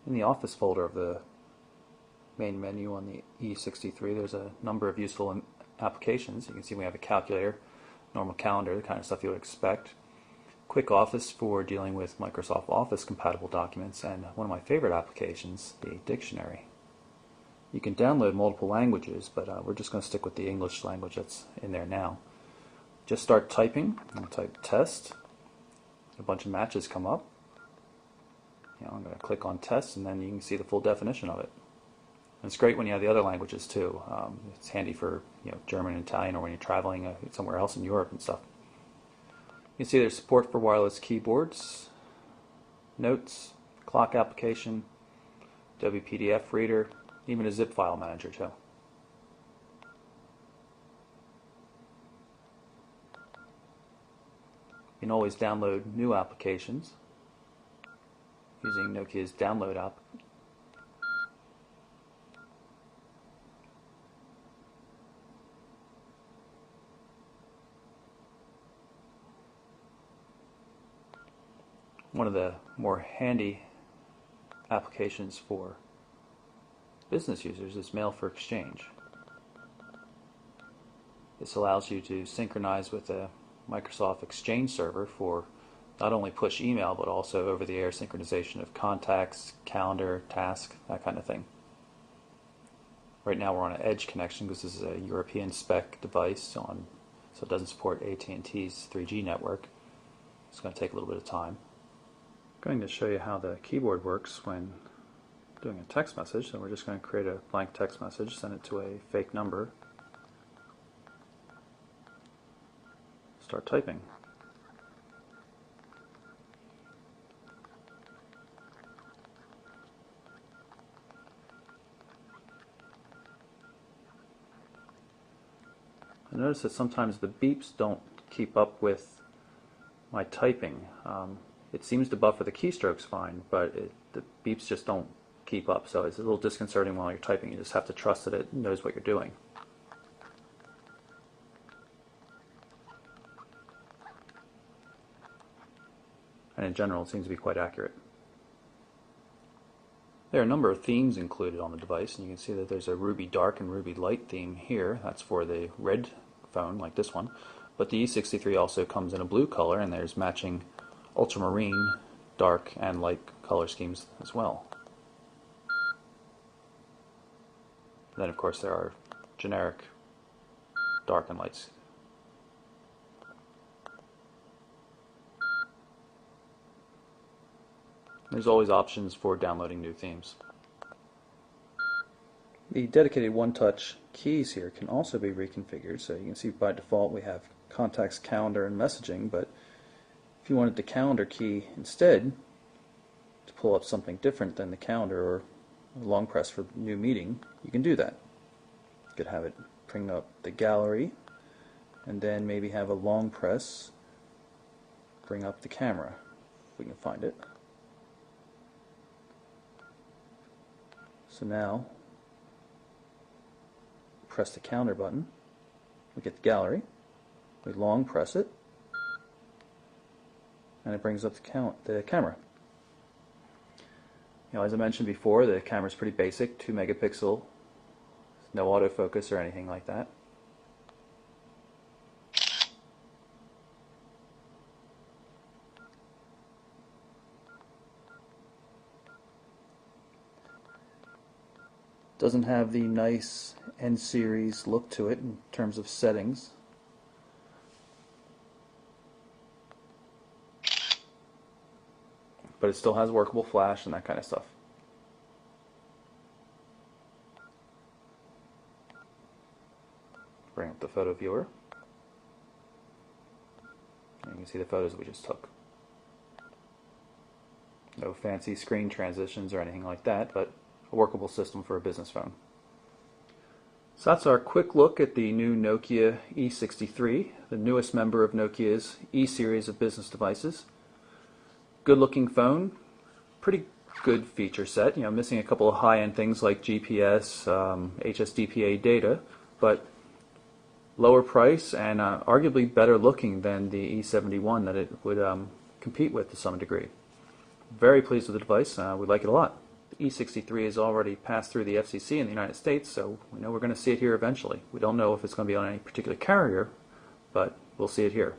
In the Office folder of the main menu on the E63, there's a number of useful applications. You can see we have a calculator, normal calendar, the kind of stuff you would expect. Quick Office for dealing with Microsoft Office compatible documents, and one of my favorite applications, the dictionary. You can download multiple languages, but we're just going to stick with the English language that's in there now. Just start typing. I'm going to type test. A bunch of matches come up. I'm going to click on test, and then you can see the full definition of it. And it's great when you have the other languages too. It's handy for German and Italian, or when you're traveling somewhere else in Europe and stuff. You can see there's support for wireless keyboards, notes, clock application, WPDF reader, even a zip file manager too. You can always download new applications using Nokia's download app. One of the more handy applications for business users is Mail for Exchange. This allows you to synchronize with a Microsoft Exchange server for not only push email, but also over-the-air synchronization of contacts, calendar, tasks, that kind of thing. Right now we're on an Edge connection because this is a European spec device, so it doesn't support AT&T's 3G network. It's going to take a little bit of time. I'm going to show you how the keyboard works when doing a text message. So we're just going to create a blank text message, send it to a fake number, start typing. I notice that sometimes the beeps don't keep up with my typing. It seems to buffer the keystrokes fine, but the beeps just don't keep up, so it's a little disconcerting while you're typing. You just have to trust that it knows what you're doing. And in general, it seems to be quite accurate. There are a number of themes included on the device, and you can see that there's a Ruby Dark and Ruby Light theme here. That's for the red phone, like this one. But the E63 also comes in a blue color, and there's matching ultramarine, dark, and light color schemes as well. And then, of course, there are generic dark and lights. There's always options for downloading new themes. The dedicated one-touch keys here can also be reconfigured, so you can see by default we have contacts, calendar, and messaging, but if you wanted the calendar key instead to pull up something different than the calendar or a long press for new meeting, you can do that. You could have it bring up the gallery and then maybe have a long press bring up the camera, if we can find it. So now press the calendar button, we get the gallery, we long press it, and it brings up the camera. As I mentioned before, the camera is pretty basic, 2 megapixel, no autofocus or anything like that. Doesn't have the nice N-series look to it in terms of settings. But it still has workable flash and that kind of stuff. Bring up the photo viewer. And you can see the photos we just took. No fancy screen transitions or anything like that, but a workable system for a business phone. So that's our quick look at the new Nokia E63, the newest member of Nokia's E-series of business devices. Good looking phone, pretty good feature set, missing a couple of high-end things like GPS, HSDPA data, but lower price and arguably better looking than the E71 that it would compete with to some degree. Very pleased with the device, we like it a lot. E63 has already passed through the FCC in the United States, so we know we're going to see it here eventually. We don't know if it's going to be on any particular carrier, but we'll see it here.